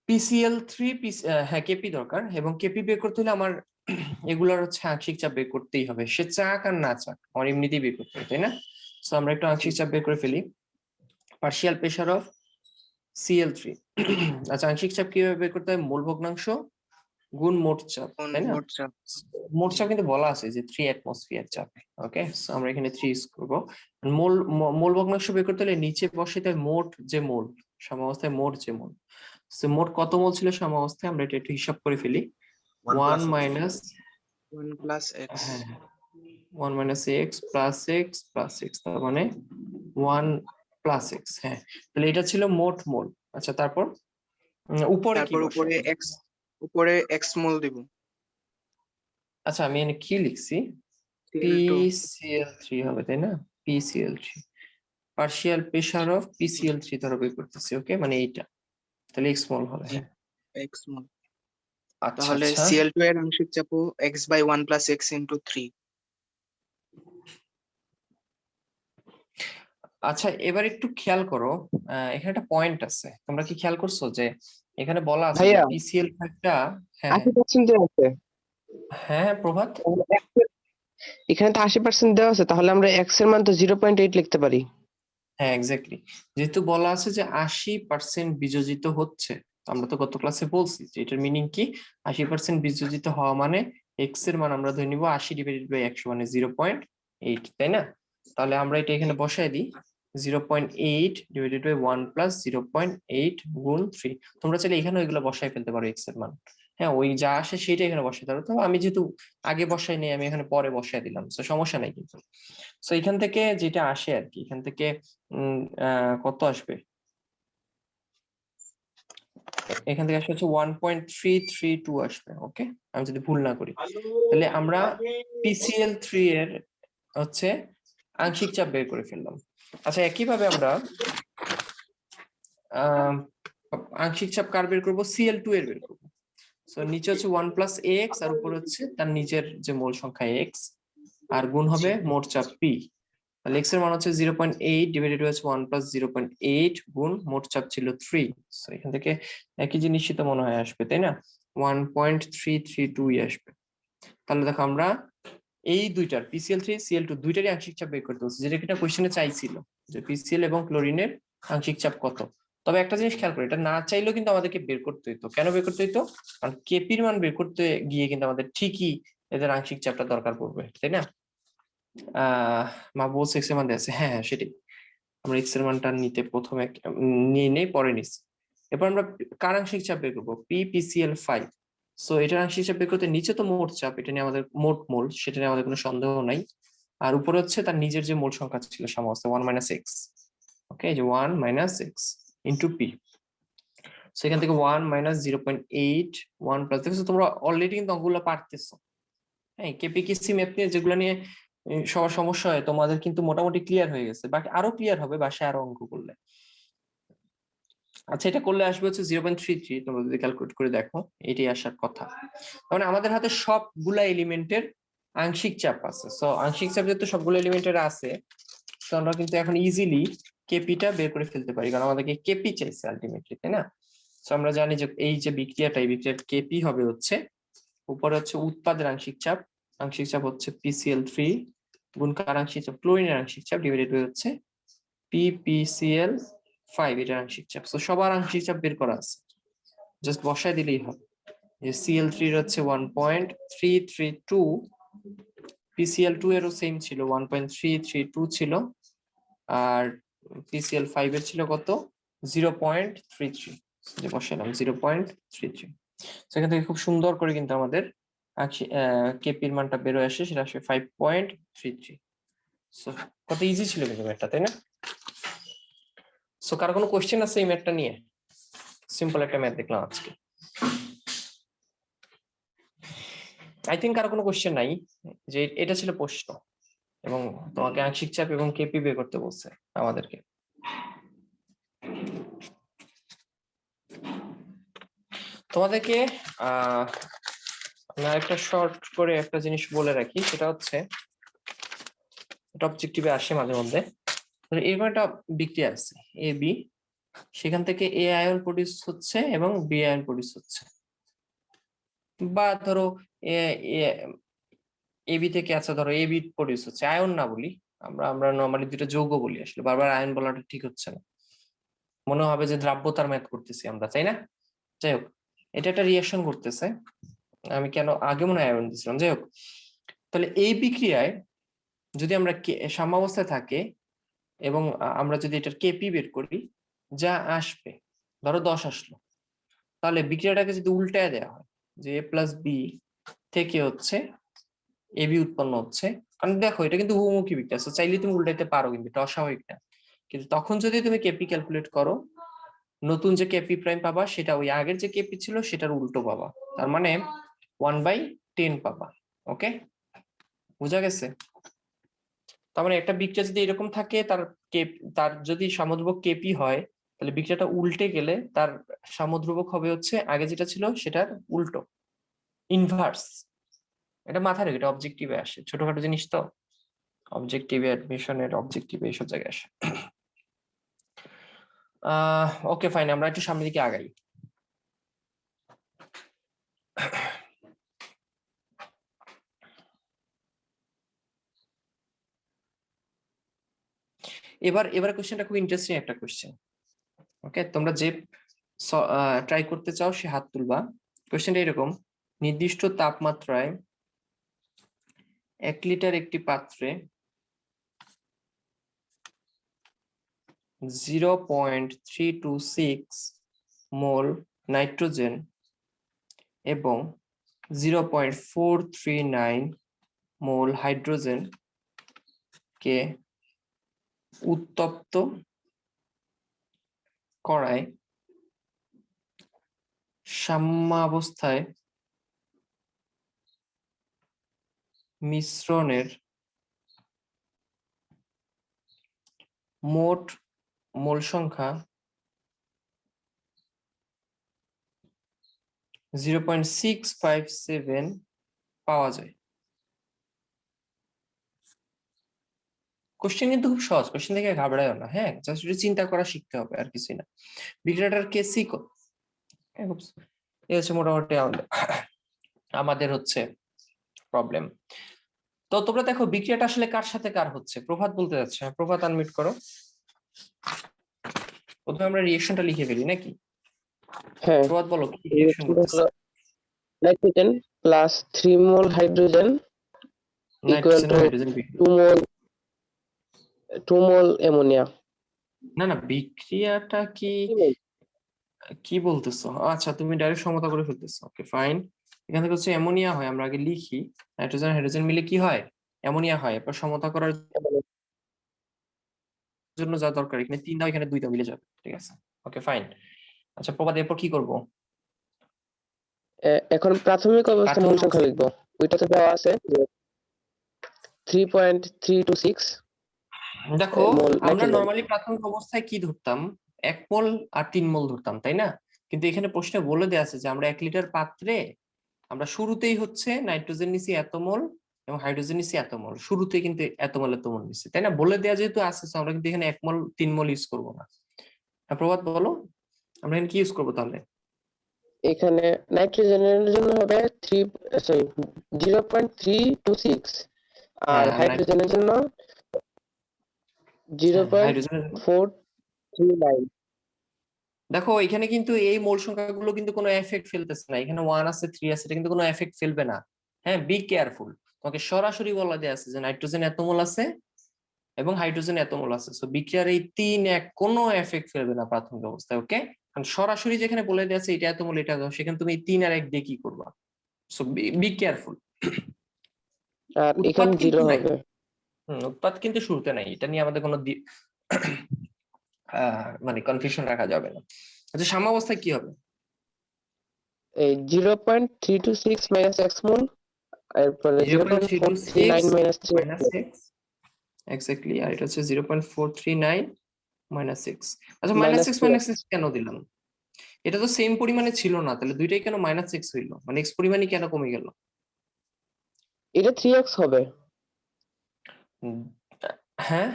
PCl3 হ্যাঁ কেপি দরকার, এবং কেপি বের করতে হলে আমার এগুলার হচ্ছে আংশিক চাপ বের করতেই হবে, সে চাক আর না চাক আমার এমনিতেই বের করতে হবে, তাই না? সো আমরা একটু আংশিক চাপ বের করে ফেলি, পার্শিয়াল প্রেসার অফ Cl3। আচ্ছা, আংশিক চাপ কিভাবে বের করতে হয়, মোল ভগ্নাংশ গুণ মোট চাপ, তাই না? মোট চাপ। মোট চাপ কিন্তু বলা আছে যে 3 অ্যাটমসফিয়ার চাপে। ওকে, সো আমরা এখানে 3 ইউজ করব। মোল ভগ্নাংশ বের করতে হলে নিচে বসাইতে হয় মোট যে মোল, সাম্যাবস্থায় মোট যে মোল। সো মোট কত মোল ছিল সাম্যাবস্থায়, আমরা এটা একটু হিসাব করে ফেলি। 1 মাইনাস 1 + x। হ্যাঁ 1 minus x plus x plus x, তার মানে 1 প্লাস এক্স। হ্যাঁ, তাহলে এটা ছিল মোট মোল। আচ্ছা, তারপর উপরে কি তারপর বসাবো? উপরে x মোল দিব। আচ্ছা, আমি এখানে কি লিখছি, Cl2। PCl3 হবে, তাই না? PCl3 partial pressure of PCl3 ধরো বের করতেছি, ওকে, মানে এইটা, তাহলে x মল হবে। জি, হ্যাঁ, x মোল। আচ্ছা তাহলে আচ্ছা Cl2 এর আংশিক চাপও x/1 + x × 3। আচ্ছা, এবার একটু খেয়াল করো, এখানে একটা পয়েন্ট আছে, তোমরা কি খেয়াল করছো যে এখানে বলা আছে যে ভাইয়া PCl5টা, হ্যাঁ হ্যাঁ 80% দেওয়া আছে। হ্যাঁ হ্যাঁ, প্রভাত, এখানে তো 80% দেওয়া আছে, তাহলে আমরা x এর মান তো 0.8 লিখতে পারি। হ্যাঁ এক্স্যাক্টলি, যেহেতু বলা আছে যে 80% বিযোজিত হচ্ছে, আমরা তো গত ক্লাসে বলছি যে এটার মিনিং কি, 80% বিযোজিত হওয়া মানে এক্স এর মান আমরা ধরে নিব 80/100 মানে 0.8, তাই না? তাহলে আমরা এটা এখানে বসাই দিই, 0.8/1 + 0.8 গুণ 3। তোমরা চাইলে এখানে ওইগুলো বসাই ফেলতে পারো এক্স এর মান, হ্যাঁ ওই যা আসে সেটা এখানে বসাই পারো, তো আমি যেহেতু আগে বসাই নেই, আমি এখানে পরে বসাই দিলাম, তো সমস্যা নাই কিন্তু। তো এখান থেকে যেটা আসে আর কি, এখান থেকে কত আসবে, এখান থেকে আসবে হচ্ছে 1.332 আসবে, ওকে, আমি যদি ভুল না করি। তাহলে আমরা PCl3 এর হচ্ছে আংশিক চাপ বের করে ফেললাম। আচ্ছা, একইভাবে আমরা আহ আংশিক চাপ কার বের করবো, Cl2 এর বের করবো। সো নিচে হচ্ছে 1 + ax, আর উপরে হচ্ছে তার নিচের যে মোল সংখ্যা x, আর গুণ হবে মোট চাপ p। তাহলে x এর মান হচ্ছে 0.8 ডিভাইডেড হচ্ছে 1 + 0.8 গুণ মোট চাপ ছিল 3। সো এখান থেকে একই জিনিসই তো মনে হয় আসবে, তাই না? 1.332 আসবে। তাহলে দেখো আমরা এই দুইটার PCl3 Cl2 দুইটারই আংশিক চাপ বের করতে হচ্ছে, যেটা কিনা কোশ্চেনে চাইছিল যে PCl এবং ক্লোরিনের আংশিক চাপ কত। তবে একটা জিনিস খেয়াল করে, এটা না চাইলেও কিন্তু আমাদেরকে বের করতে হইতো। কেন বের করতে হইতো? কারণ কেপির মান বের করতে গিয়ে কিন্তু আমাদের ঠিকই এদের আংশিক চাপটা দরকার পড়বে, তাই না? মা বলছে এক্স এর মান আছে, হ্যাঁ হ্যাঁ সেটাই, আমরা এক্স এর মানটা নিতে প্রথমে নিয়ে নেই, পরে নিচ্ছি। এরপর আমরা কার আংশিক চাপ বের করবো, PCl5। সো এটার আংশিক চাপ বের করতে নিচে তো মোট চাপ, এটা নিয়ে আমাদের মোট মোল, সেটা নিয়ে আমাদের কোনো সন্দেহ নাই। আর উপরে হচ্ছে তার নিজের যে মোল সংখ্যা ছিল সামস্ত 1 - x, ওকে, এই যে 1 - x ইন্টু পি। সেখান থেকে 1 - 0.8 1 প্লাস, দেখছো তোমরা অলরেডি কিন্তু অঙ্কগুলো পারতেছো। হ্যাঁ, কেপিকেসি ম্যাথ নিয়ে যেগুলো নিয়ে সবার সমস্যা হয়, তোমাদের কিন্তু মোটামুটি ক্লিয়ার হয়ে গেছে, বাট আরো ক্লিয়ার হবে বাসায় আরো অঙ্ক করলে। আচ্ছা, এটা করলে আসবে হচ্ছে 0.33, তোমরা যদি ক্যালকুলেট করে দেখো এটাই আসার কথা। মানে আমাদের হাতে সবগুলা এলিমেন্টের আংশিক চাপ আছে, সো আংশিক চাপ যেহেতু সবগুলো এলিমেন্টের আছে, তো আমরা কিন্তু এখন ইজিলি কেপিটা বের করে ফেলতে পারি, কারণ আমাদেরকে কেপি চাইছে আলটিমেটলি, তাই না? সো আমরা জানি যে এই যে বিক্রিয়াটা, এই বিক্রিয়ার কেপি হবে হচ্ছে, উপরে হচ্ছে উৎপাদের আংশিক চাপ হচ্ছে PCl3 গুণ কার আংশিক চাপ, ক্লোরিনের আংশিক চাপ, ডিভাইডেড হয়ে হচ্ছে PPCl5 এটার আংশিক চাপ। তো সবার আংশিক চাপ বের করা আছে, জাস্ট বসায় দিলেই হবে। যে Cl3 এর হচ্ছে 1.332, PCl2 এরও সেম ছিল 1.332 ছিল, আর PCl5 এর ছিল কত, 0.33, যে বসালাম 0.33। সেখান থেকে খুব সুন্দর করে কিন্তু আমাদের কেপির মানটা বেরোয় আসে, সেটা আসে 5.33। সো কত ইজি ছিল কিন্তু ম্যাথটা, তাই না? সো কার কোনো কোশ্চেন আছে এই ম্যাথটা নিয়ে? সিম্পল একটা ম্যাথ দেখলাম আজকে, আই থিঙ্ক কারো কোনো কোশ্চেন নাই, যে এটা ছিল প্রশ্ন, এবং তোমাকে আংশিক চাপ এবং কেপি বের করতে বলছে আমাদেরকে। তোমাদেরকে আমি আরেকটা শর্ট করে একটা জিনিস বলে রাখি, সেটা হচ্ছে এটা অবজেক্টিভে আসে মাঝে মধ্যে। এরকম একটা বিক্রিয়া আছে এ বি, সেখান থেকে এ আয়ন প্রডিউস হচ্ছে এবং বি আয়ন প্রডিউস হচ্ছে, বা ধরো এবি থেকে, আচ্ছা ধরো এবি প্রডিউস হচ্ছে, আয়ন না বলি, আমরা নরমালি দুটো যৌগ বলি, আসলে বারবার আয়ন বলাটা ঠিক হচ্ছে না, মনে হবে যে দ্রাব্যতার ম্যাথ করতেছি আমরা, তাই না? যাই হোক, এটা একটা রিয়াকশন করতেছে, আমি কেন আগে মনে হয় আয়ন দিছিলাম, যাই হোক। তাহলে এই বিক্রিয়ায় যদি আমরা সাম্যাবস্থায় থাকে এবং আমরা যদি এটার কেপি বের করি, যা আসবে, ধরো 10 আসলো, তাহলে বিক্রিয়াটাকে যদি উল্টায় দেওয়া হয়, যে a + b থেকে হচ্ছে এবি উৎপন্ন হচ্ছে, কারণ দেখো এটা কিন্তু বহুমুখী বিক্রিয়া, চাইলে তুমি উল্টাইতে পারো, কিন্তু এটা অস্বাভাবিক না। কিন্তু তখন যদি তুমি কেপি ক্যালকুলেট করো, নতুন যে কেপি প্রাইম পাবা সেটা ওই আগের যে কেপি ছিল সেটার উল্টো পাবা, তার মানে 1/10 পাবা। ওকে, বুঝা গেছে? তার মানে একটা বিক্রিয়া যদি এরকম থাকে, তার তার যদি সামুদ্রবক কেপি হয়, তাহলে বিক্রিয়াটা উল্টে গেলে তার সামুদ্রবক হবে হচ্ছে আগে যেটা ছিল সেটার উল্টো, ইনভার্স। এটা মাথায় রেখে, এটা অবজেক্টিভে আসে, ছোটখাটো জিনিস তো, অবজেক্টিভে অ্যাডমিশনের অবজেক্টিভে এইসব জায়গায় আসে। ওকে ফাইন, আমরা একটু সামনের দিকে আগাই। এবার কোশ্চেনটা খুব ইন্টারেস্টিং একটা কোশ্চেন। ওকে, তোমরা যে ট্রাই করতে চাও সে হাত তুলবা। কোশ্চেনটা এরকম, নির্দিষ্ট তাপমাত্রায় 1 লিটার একটি পাত্রে 0.326 মোল নাইট্রোজেন এবং 0.439 মোল হাইড্রোজেন কে উত্তপ্ত করায় সাম্যাবস্থায় মিশ্রণের মোট মোল সংখ্যা 0.657 পাওয়া যায়। কোশ্চেন কিন্তু খুব সহজ, কোশ্চেন দেখে ঘাবড়ায়ও না, হ্যাঁ, জাস্ট একটু চিন্তা করা শিখতে হবে, আর কিছুই না। বিক্রিয়াটার কেসি এই হচ্ছে মোটামুটি আমাদের হচ্ছে প্রবলেম। তো তোমরা দেখো বিক্রিয়াটা আসলে কার সাথে কার হচ্ছে। প্রভাত বলতে যাচ্ছে, প্রভাত আনমিউট করো। প্রথমে আমরা রিঅ্যাকশনটা লিখে ফেলি নাকি? হ্যাঁ, প্রভাত বলো কি রিঅ্যাকশন করতেছে? Nitrogen plus 3 mole hydrogen equal nitrogen two hydrogen 2 mole ammonia. না বিক্রিয়াটা কি বলতেছো? আচ্ছা, তুমি ডাইরেক্ট সমতা করে ফেলতেছো। ওকে ফাইন, এখান থেকে হচ্ছে অ্যামোনিয়া হয়, আমরা আগে লিখি নাইট্রোজেন হাইড্রোজেন মিলে কি হয়, অ্যামোনিয়া হয়। এরপর সমতা করার জন্য যা দরকার, এখানে 3 দাও এখানে 2 দাও, মিলে যাবে, ঠিক আছে। Okay fine. আচ্ছা প্রভাত, এরপর কি করব? এখন প্রাথমিক অবস্থা মোল সংখ্যা লিখবো। ওইটাতে দেওয়া আছে যে 3.326 দেখো মোল আমরা নাইট্রোজেন। নরমালি প্রাথমিক অবস্থায় কি ধরতাম, 1 মোল আর 3 মোল ধরতাম, তাই না? কিন্তু এখানে প্রশ্নে বলে দেওয়া আছে যে আমরা 1 লিটার পাত্রে আমরা শুরুতেই হচ্ছে নাইট্রোজেন নিছি এত মোল এবং হাইড্রোজেন নিছি এত মোল, শুরুতে কিন্তু এত মোল নিছি, তাই না? বলে দেওয়া যেহেতু আছে, আমরা কিন্তু এখানে 1 মোল 3 মোল ইউজ করবো না। প্রভাত বলো আমরা এখানে কি ইউজ করবো তাহলে? এখানে নাইট্রোজেনের জন্য হবে 0.326 আর হাইড্রোজেনের জন্য হাইড্রোজেনের 0.439। দেখো এখানে কিন্তু এই মোল সংখ্যাগুলো কিন্তু কোনো এফেক্ট ফেলতেছে না, এখানে 1 আছে 3 আছে, এটা কিন্তু কোনো এফেক্ট ফেলবে না। হ্যাঁ, বি কেয়ারফুল, তোমাকে সরাসরি বলা দেয়া আছে যে নাইট্রোজেন এত মোল আছে এবং হাইড্রোজেন এত মোল আছে, সো বিক্রিয়ার এই 3-1 কোনো এফেক্ট ফেলবে না প্রাথমিক অবস্থায়। ওকে, কারণ সরাসরি যেখানে বলে দেয়া আছে এটা এত মোল এটা এত, সেখানে তুমি 3 আর 1 দিয়ে কি করবা? So be careful. আর উৎপাদ এখানে কিন্তু 0 নাই, হবে। উৎপাদ কিন্তু শুরুতে নাই, এটা নিয়ে আমাদের কোনো মানে কনফিউশন রাখা যাবে না। আচ্ছা সাম্যাবস্থায় কি হবে? এই 0.326 মাইনাস x মোল, এরপরে 0.439 মাইনাস 3 মাইনাস 6 এক্স্যাক্টলি, আর এটা হচ্ছে 0.439 মাইনাস 6। আচ্ছা মাইনাস 6 মাইনাস 6 কেন দিলাম? এটা তো সেম পরিমাণে ছিল না, তাহলে দুইটাই কেন মাইনাস 6 হইলো? মানে x পরিমাণই কেন কমে গেল? এটা 3x হবে। হ্যাঁ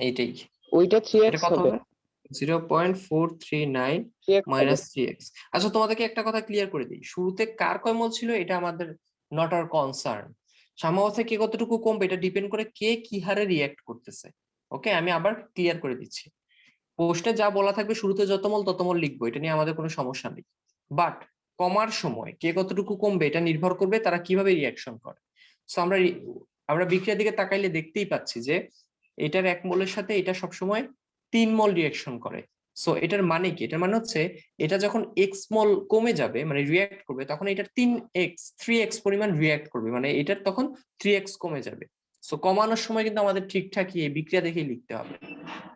এইটাই, ওইটা 3x এটা কত হবে। হবে? 0.439 3x হবে। Minus 3x। আচ্ছা তোমাদেরকে একটা কথা ক্লিয়ার করে দিই, শুরুতে কার কয় মোল ছিল এটা আমাদের নট আওয়ার কনসার্ন। সাম্যাবস্থায় কে কতটুকু কমবে এটা ডিপেন্ড করে কে কি হারে রিঅ্যাক্ট করতেছে। ওকে, আমি আবার ক্লিয়ার করে দিচ্ছি, প্রশ্নে যা বলা থাকবে শুরুতে যত মোল তত মোল লিখবো, এটা নিয়ে আমাদের কোনো সমস্যা নেই। বাট কমার সময় কে কতটুকু কমবে এটা নির্ভর করবে তারা কিভাবে রিয়াকশন করে। সো আমরা বিক্রিয়ার দিকে তাকাইলে দেখতেই পাচ্ছি যে এটার 1 মোলের সাথে এটা সবসময় 3 মোল রিয়াকশন করে। সো এটার মানে কি? এটার মানে হচ্ছে এটা যখন এক্স মোল কমে যাবে মানে রিয়াক্ট করবে, তখন এটার 3x পরিমাণ রিয়াক্ট করবে, মানে এটার তখন 3x কমে যাবে। সো কমানোর সময় কিন্তু আমাদের ঠিকঠাকই এই বিক্রিয়া দেখেই লিখতে হবে,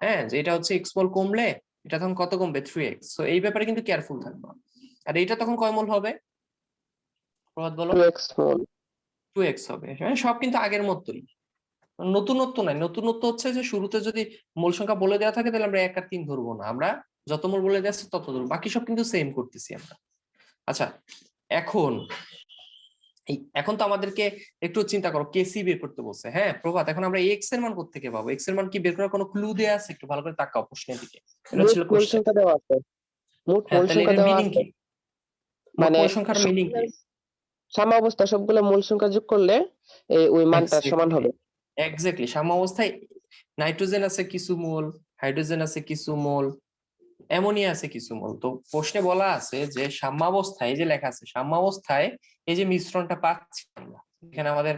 হ্যাঁ, যে এটা হচ্ছে এক্স মোল কমলে এটা তখন কত কমবে? 3x। সো এই ব্যাপারে কিন্তু কেয়ারফুল থাকবো। আর এটা তখন কয় মোল হবে প্রভাত বলো? 2x মোল। 2x হবে, হ্যাঁ, সব কিন্তু আগের মতোই। নতুনত্ব নাই, নতুনত্ব হচ্ছে যে শুরুতে যদি মূল সংখ্যা বলে দেওয়া থাকে তাহলে আমরা 1 আর 3 ধরবো না, আমরা যত মূল বলে দেওয়া আছে তত ধরবো, বাকি সব কিন্তু সেম করতেছি আমরা। আচ্ছা, এখন এখন তো আমাদেরকে একটু চিন্তা করো, কেসি বের করতে বলছে। হ্যাঁ প্রভাত, এখন আমরা এক্স এর মান কোত্থেকে পাবো? এক্স এর মান কি বের করার কোনো ক্লু দেয়া আছে? একটু ভালো করে তাকাও প্রশ্নের দিকে, এটা মোট ছিল মূল কোশ্চেন। সংখ্যা দেওয়া আছে, মোট হ্যাঁ, মূল তাহলে সংখ্যা এটার দেওয়া মিনিং আছে। কি? মোট মানে মূল সংখ্যার মিনিং কি? সাম্যাবস্থা সবগুলো মূল সংখ্যা যোগ করলে ওই মানটা সমান হবে। এক্স্যাক্টলি, সাম্যাবস্থায় নাইট্রোজেন আছে কিছু মোল, হাইড্রোজেন আছে কিছু মোল, অ্যামোনিয়া আছে কিছু মোল। তো প্রশ্নে বলা আছে যে সাম্যাবস্থায়, এই যে লেখা আছে সাম্যাবস্থায় এই যে মিশ্রণটা পাচ্ছি আমরা, এখানে আমাদের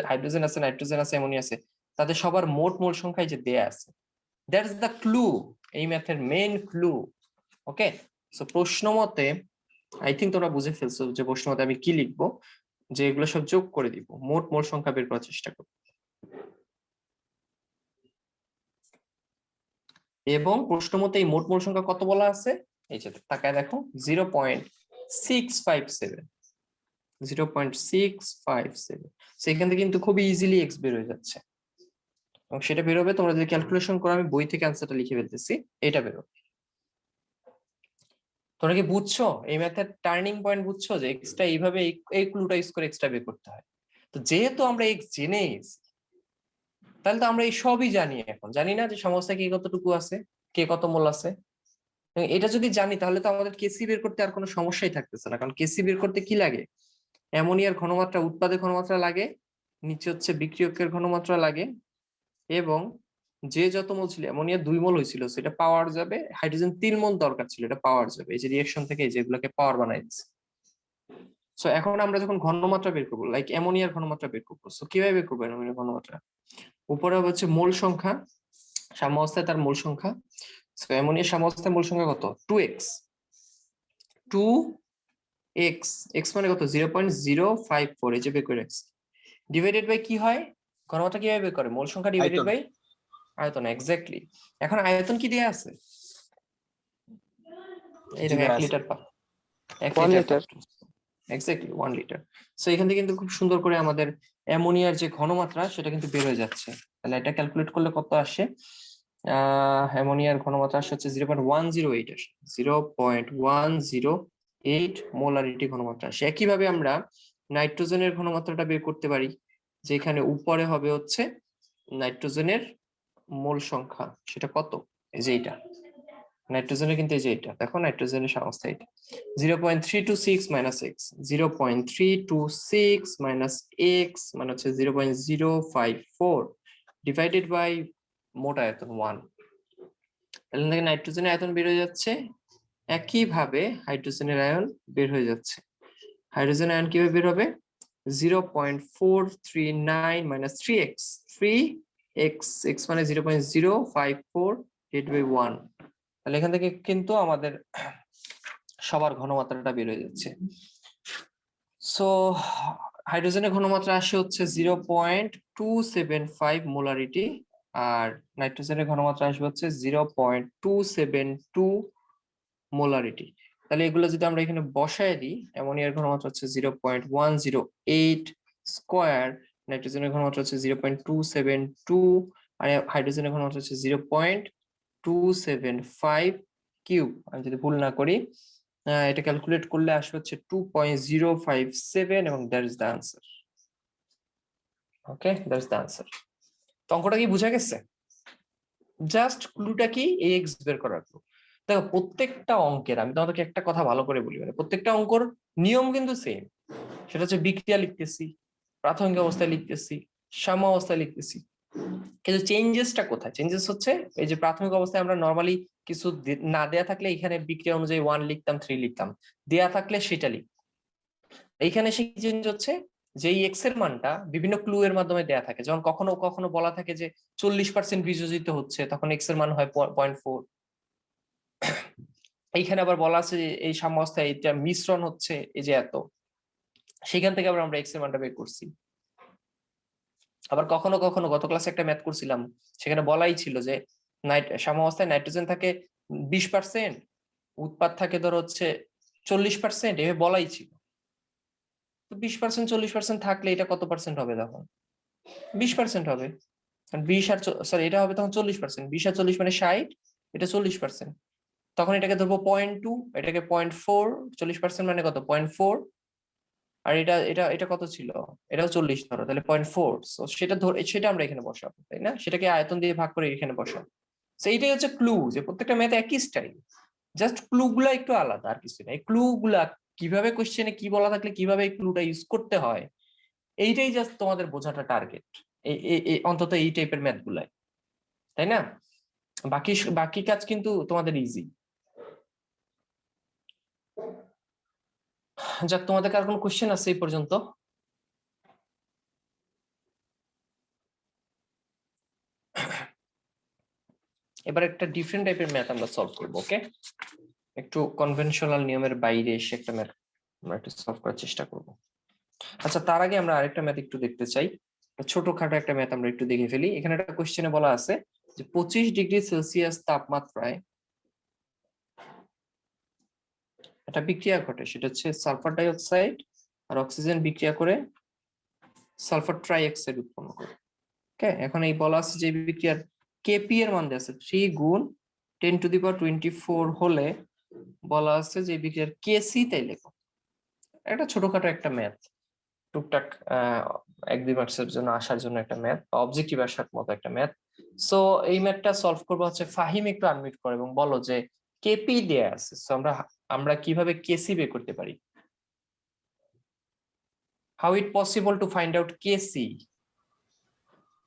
হাইড্রোজেন আছে, নাইট্রোজেন আছে, অ্যামোনিয়া আছে, তাদের সবার মোট মোল সংখ্যায় যে দেয়া আছে, দ্যাটস দ্য ক্লু, এই ম্যাথের মেইন ক্লু। ওকে, সো প্রশ্ন মতে আই থিঙ্ক তোমরা বুঝে ফেলছো যে প্রশ্ন মতে আমি কি লিখবো, যে এগুলো সব যোগ করে দিব, মোট মোল সংখ্যা বের করার চেষ্টা করব। এবং প্রশ্ন মতে এই মোট মোল সংখ্যা কত বলা আছে, এই যে তাকায় দেখো 0.657, 0.657, সেখান থেকে কিন্তু খুবই ইজিলি এক্স বের হয়ে যাচ্ছে, এবং সেটা বের হবে, তোমরা যদি ক্যালকুলেশন করো, আমি বই থেকে অ্যান্সারটা লিখে ফেলতেছি, এটা বের হবে। তোমরা কি বুঝছো এই ম্যাথের টার্নিং পয়েন্ট? বুঝছো যে এক্সটা এইভাবে এই ক্লুটা ইউজ করে এক্সটা বের করতে হয়। তো যেহেতু আমরা এক্স জেনে গেছি, তাহলে তো আমরা এই সবই জানি। এখন জানি না যে সমস্যা কি কতটুকু আছে, কে কত মোল আছে, এবং এটা যদি জানি তাহলে তো আমাদের কেসি বের করতে আর কোনো সমস্যাই থাকতেছে না। কারণ কেসি বের করতে কি লাগে? অ্যামোনিয়ার ঘনমাত্রা, উৎপাদের ঘনমাত্রা লাগে, নিচে হচ্ছে বিক্রিয়কের ঘনমাত্রা লাগে, এবং যে যত মোল ছিল, অ্যামোনিয়া 2 মোল হয়েছিল সেটা পাওয়ার যাবে, হাইড্রোজেন 3 মোল দরকার ছিল, এটা পাওয়ার যাবে, এই যে রিঅ্যাকশন থেকে যেগুলোকে পাওয়ার বানাই দিচ্ছে। সো এখন আমরা যখন ঘনমাত্রা বের করবো, লাইক অ্যামোনিয়ার ঘনমাত্রা বের করবো, সো কিভাবে বের করবো অ্যামোনিয়ার ঘনমাত্রা? উপরে হচ্ছে মোল সংখ্যা, সাম্যাবস্থায় তার মোল সংখ্যা। সো অ্যামোনিয়ার সাম্যাবস্থায় মোল সংখ্যা কত? 2x, 2x, x মানে কত? 0.054, এই যে বের করে রাখছি, ডিভাইডেড বাই কি হয়? ঘনমাত্রা কিভাবে বের করে? মোল সংখ্যা ডিভাইডেড বাই আয়তন। এক্স্যাক্টলি। এখন আয়তন কি দেয়া আছে? এই দেখো 1 লিটার পা, 1 1 litre, litre. Exactly 1 litre. So এখান থেকে কিন্তু খুব সুন্দর করে আমাদের অ্যামোনিয়ার যে ঘনমাত্রা সেটা কিন্তু বের হয়ে যাচ্ছে। তাহলে এটা ক্যালকুলেট করলে কত আসে? অ্যামোনিয়ার ঘনমাত্রা আসে হচ্ছে 0.108 আসে, 0.108 মোলারিটি ঘনমাত্রা আসে। একইভাবে আমরা নাইট্রোজেনের ঘনমাত্রাটা বের করতে পারি, যেখানে উপরে হবে হচ্ছে নাইট্রোজেনের মোল সংখ্যা, সেটা কত? এই যে এটা নাইট্রোজেনের, কিন্তু এই যে এটা দেখো নাইট্রোজেনের সংস্থা এটা 0.326 মাইনাস এক্স, 0.326 মাইনাস এক্স মানে হচ্ছে 0.054 ডিভাইডেড বাই মোট আয়তন 1। তাহলে থেকে নাইট্রোজেনের আয়তন বের হয়ে যাচ্ছে, একইভাবে হাইড্রোজেনের আয়ন বের হয়ে যাচ্ছে। হাইড্রোজেন আয়ন কিভাবে বের হবে? 0.439 মাইনাস 3x, 3x, x মানে 0.054 ডিভাইডেড বাই 1। তাহলে এখান থেকে কিন্তু আমাদের সবার ঘনমাত্রাটা বের হয়ে যাচ্ছে। সো হাইড্রোজেনের ঘনমাত্রা আসে হচ্ছে 0.275 মোলারিটি, আর নাইট্রোজেনের ঘনমাত্রা আসবে হচ্ছে 0.272 মোলারিটি। তাহলে এগুলো যদি আমরা এখানে বসায় দিই, অ্যামোনিয়ার ঘনমাত্রা হচ্ছে 0.108 স্কয়ার, নাইট্রোজেনের ঘনমাত্রা হচ্ছে 0.272, আর হাইড্রোজেনের ঘনমাত্রা হচ্ছে 0.275 কিউব, আমি যদি ভুল না করি। এটা ক্যালকুলেট করলে আসবে হচ্ছে 2.057, এবং that is the answer. Okay, that's the answer. তো অঙ্কটা কি বুঝা গেছে? জাস্ট ক্লুটা কি? এক্স বের করার ক্লু। দেখো প্রত্যেকটা অঙ্কের, আমি তোমাদেরকে একটা কথা ভালো করে বলি, মানে প্রত্যেকটা অঙ্কর নিয়ম কিন্তু সেম। সেটা হচ্ছে বিক্রিয়া লিখতেছি, প্রাথমিক অবস্থায় লিখতেছি, সাম্য অবস্থায় লিখতেছি, কিন্তু চেঞ্জেসটা কোথায়? চেঞ্জেস হচ্ছে এই যে প্রাথমিক অবস্থায় আমরা নরমালি কিছু না দেয়া থাকলে এখানে বিক্রিয়া অনুযায়ী 1 লিখতাম, 3 লিখতাম, দেয়া থাকলে সেটা লিখতাম। এইখানে সেই চেঞ্জ হচ্ছে যে এই এক্স এর মানটা বিভিন্ন ক্লু এর মাধ্যমে দেয়া থাকে, যেমন কখনো কখনো বলা থাকে যে 40% বিযোজিত হচ্ছে, তখন এক্স এর মান হয় 0.4। এইখানে আবার বলা আছে যে এই সাম্যাবস্থায় এটা মিশ্রণ হচ্ছে এই যে এত, সেখান থেকে আবার আমরা এক্স এর মানটা বের করছি। আবার কখনো কখনো গত ক্লাসে একটা ম্যাথ করছিলাম, সেখানে বলাই ছিল যে সাম্যাবস্থায় নাইট্রোজেন থাকে 20%, উৎপাদ থাকে ধরো হচ্ছে 40%, এভাবে বলাই ছিল। তো 20% 40% থাকলে এটা কত পার্সেন্ট হবে তখন? 20% হবে, কারণ 20 আর সরি এটা হবে তখন 40%, 20 আর 40 মানে 60, এটা 40%, তখন এটাকে ধরবো 0.2, এটাকে 0.4, 40% মানে কত 0.4, আর এটা এটা এটা কত ছিল, এটাও 40 ধরো, তাহলে 0.4, সো সেটা সেটা আমরা এখানে বসাবো, তাই না? সেটাকে আয়তন দিয়ে ভাগ করে এখানে বসাবো। সো এইটাই হচ্ছে ক্লু, যে প্রত্যেকটা ম্যাথ একই স্টাইল, জাস্ট ক্লু গুলা একটু আলাদা, আর কিছু না। এই ক্লু গুলা কিভাবে কোশ্চেনে কি বলা থাকলে কিভাবে এই ক্লুটা ইউজ করতে হয়, এইটাই জাস্ট তোমাদের বোঝাটা টার্গেট, অন্তত এই টাইপের ম্যাথ গুলাই, তাই না? বাকি বাকি কাজ কিন্তু তোমাদের ইজি। যাক, তোমাদের কার কোনো কোশ্চেন আছে এই পর্যন্ত? এবার একটা ডিফারেন্ট টাইপের ম্যাথ আমরা সলভ করবো, ওকে? একটু কনভেনশনাল নিয়মের বাইরে এসে একটা ম্যাথ আমরা একটু সলভ করার চেষ্টা করব। আচ্ছা, তার আগে আমরা আরেকটা ম্যাথ একটু দেখতে চাই। ছোটখাটো একটা ম্যাথ আমরা একটু দেখে ফেলি। এখানে একটা কোশ্চেনে বলা আছে যে 25 ডিগ্রি সেলসিয়াস তাপমাত্রায় একটা বিক্রিয়া ঘটে, সেটা হচ্ছে সালফার ডাই অক্সাইড আর অক্সিজেন বিক্রিয়া করে সালফার ট্রাই অক্সাইড উৎপন্ন করে। ওকে, এখন এই বলা আছে যে বিক্রিয়ার কেপি এর মান দেওয়া আছে 3 গুণ 10⁻24 হলে বলা আছে যে বিক্রিয়ার কেসি তাই লেখো। একটা ছোটখাটো একটা ম্যাথ, টুকটাক 1-2 মার্কসের জন্য আসার জন্য একটা ম্যাথ, অবজেক্টিভ আসার মতো একটা ম্যাথ। সো এই ম্যাথটা সলভ করবো হচ্ছে, ফাহিম একটু আনমিউট করো এবং বলো যে কেপি দেয়া আছে, সো আমরা কিভাবে কেসি বের করতে পারি? How it possible to find out KC,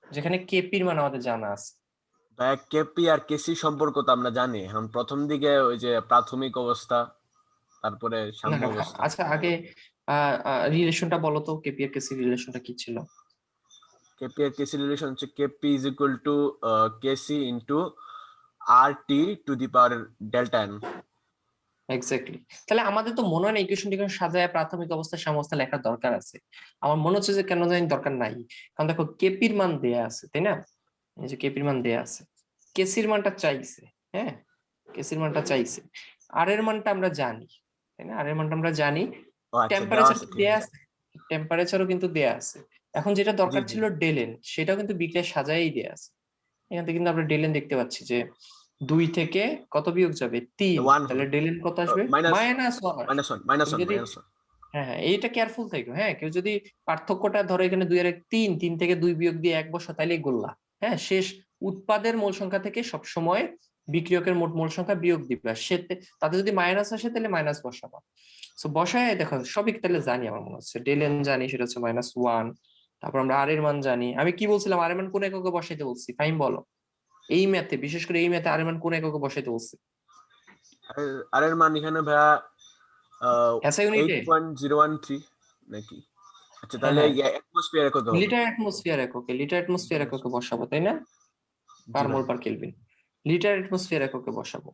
যেখানে কেপির মান আমাদের জানা আছে? কেপি আর কেসি সম্পর্ক তো আমরা জানি, এখন প্রথম দিকে ওই যে প্রাথমিক অবস্থা, তারপরে না সাম্য না, অবস্থা। আচ্ছা আগে রিলেশনটা বলো তো, কেপি আর কেসি রিলেশনটা কি ছিল? কেপি আর কেসি রিলেশন হচ্ছে KP is equal to KC into R T to the power delta N. Exactly. তাহলে আমাদের তো মনে হয় না ইকুয়েশনটি সাজায় প্রাথমিক অবস্থা সাম্যাবস্থা লেখার দরকার আছে। আমার মনে হচ্ছে যে কেন জানি দরকার নাই, কারণ দেখো কেপির মান দেয়া আছে, তাই না? এই যে কেপির মান দেয়া আছে, কেসির মানটা চাইছে, হ্যাঁ কেসির মানটা চাইছে, আর এর মানটা আমরা জানি, তাই না? আর এর মানটা আমরা জানি, ও আচ্ছা, দেওয়া টেম্পারেচার আছে, ঠিক দেয়া আছে। আছে, টেম্পারেচারও কিন্তু দেয়া আছে। এখন যেটা জি দরকার জি। ছিল ডেলেন, সেটাও কিন্তু বিক্রিয়া সাজাই দেয়া আছে। এখান থেকে কিন্তু আমরা ডেলেন দেখতে পাচ্ছি যে 2 থেকে কত বিয়োগ যাবে 3, 1 তাহলে ডেলেন কত আসবে? মাইনাস -1 মাইনাস 1 মাইনাস তুমি 1 যদি, মাইনাস 1। হ্যাঁ হ্যাঁ এইটা কেয়ারফুল থাকো, হ্যাঁ কেউ যদি পার্থক্যটা ধরো এখানে 2 এর 3, 3 থেকে 2 বিয়োগ দিয়ে 1 বসা, তাইলে গোল্লা। হ্যাঁ, শেষ উৎপাদের মোল সংখ্যা থেকে সবসময় বিক্রিয়কের মোট মোল সংখ্যা বিয়োগ দিবে, আর তাতে যদি মাইনাস আসে তাহলে মাইনাস বসাবা। সো বসায় দেখো সবই তাহলে জানি, আমার মনে হচ্ছে ডেলেন জানি সেটা হচ্ছে -1, তারপর আমরা আর এর মান জানি। আমি কি বলছিলাম, আর এর মান কোন এককে বসাইতে বলছি? ফাইন বলো, এই ম্যাথে বিশেষ করে এই ম্যাথে আর এর মান কোন এককে বসাইতে বলছি? আর এর মান এখানে ভাইয়া এসআই ইউনিটে? 8.013 নাকি? আচ্ছা, হ্যাঁ তাহলে হ্যাঁ, অ্যাটমোস্ফিয়ার কত হবে? লিটার অ্যাটমোস্ফিয়ার এককে, লিটার অ্যাটমোস্ফিয়ার এককে বসাবো, তাই না? জি পার ভাই। মোল পার কেলভিন, লিটার অ্যাটমোস্ফিয়ার এককে বসাবো।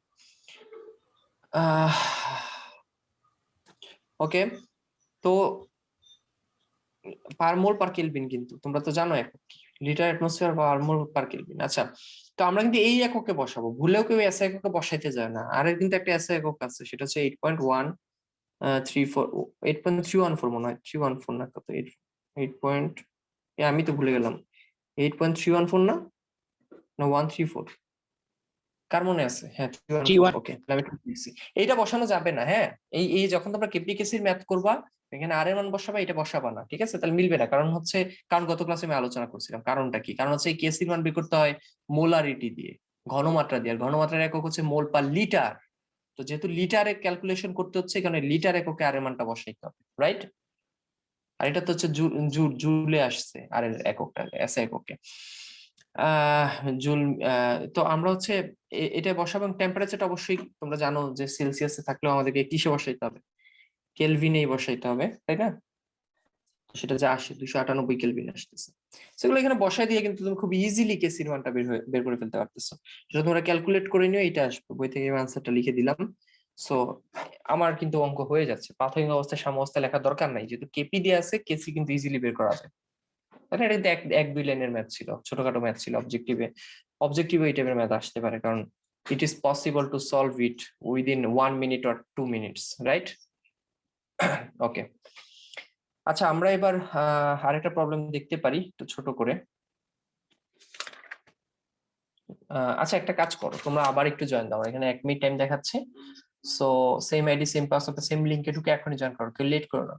ওকে, তো পার মোল পার কেলভিন কিন্তু তোমরা তো জানো একক কি, লিটার অ্যাটমোস্ফিয়ার পার মোল পার কেলভিন। আচ্ছা, তো আমরা কিন্তু এই এককে বসাবো, ভুলেও কেউ এসআই এককে বসাইতে যায় না। আর এর কিন্তু একটা এসআই একক আছে, সেটা হচ্ছে 8.314 মনে হয়, 314 না কত, 8 আমি তো ভুলে গেলাম, 8.314 না, না 134, কার মনে আছে? হ্যাঁ 314, ওকে আমি ঠিক লিখছি। এইটা বসানো যাবে না, হ্যাঁ এই এই যখন তোমরা কেপিকেসির ম্যাথ করবা এখানে আর এর মান বসাবা, এটা বসাবা না, ঠিক আছে? তাহলে মিলবে না, কারণ হচ্ছে, কারণ গত ক্লাসে আমি আলোচনা করছিলাম কারণটা কি, কারণ হচ্ছে এই কেসির মান বের করতে হয় মোলারিটি দিয়ে, ঘনমাত্রা দিয়ে, আর ঘনমাত্রার একক হচ্ছে মোল পার লিটার। তো যেহেতু লিটারে ক্যালকুলেশন করতে হচ্ছে, এখানে লিটার এককে আর এর মানটা বসাইতে হবে, রাইট? আর এটা তো হচ্ছে জুলে আসছে আর এর এককটা, এসআই এককে জুল। তো আমরা হচ্ছে এটা বসাবো, এবং টেম্পারেচারটা অবশ্যই তোমরা জানো যে সেলসিয়াসে থাকলেও আমাদেরকে কিসে বসাইতে হবে? কেলভিনেই বসাইতে হবে, তাই না? সেটা যে আসে 298 কেলভিন আসতেছে, সেগুলো এখানে বসাই দিয়ে কিন্তু তুমি খুব ইজিলি কেসির মানটা বের করে ফেলতে পারতেছো। সেটা তোমরা ক্যালকুলেট করে নিও, এটা আসবে বই থেকে, আনসারটা লিখে দিলাম। সো আমার কিন্তু অঙ্ক হয়ে যাচ্ছে, প্রাথমিক অবস্থায় সাম্যাবস্থা লেখার দরকার নাই, যেহেতু কেপি দিয়ে আছে কেসি কিন্তু ইজিলি বের করা যায়। তাহলে এটা কিন্তু 1-2 লাইনের ম্যাথ ছিল, ছোটখাটো ম্যাথ ছিল। অবজেক্টিভে এই টাইপের ম্যাথ আসতে পারে, কারণ it is possible to solve it within 1 minute or 2 minutes, right? Okay, আচ্ছা, আমরা এবার আরেকটা প্রবলেম দেখতে পারি একটু ছোট করে। আচ্ছা, একটা কাজ করো, তোমরা আবার একটু জয়েন দাও, এখানে 1 মিনিট টাইম দেখাচ্ছে। So same ID same password same লিংকে ঢুকে এখনই জয়েন করো, কেউ লেট করো না।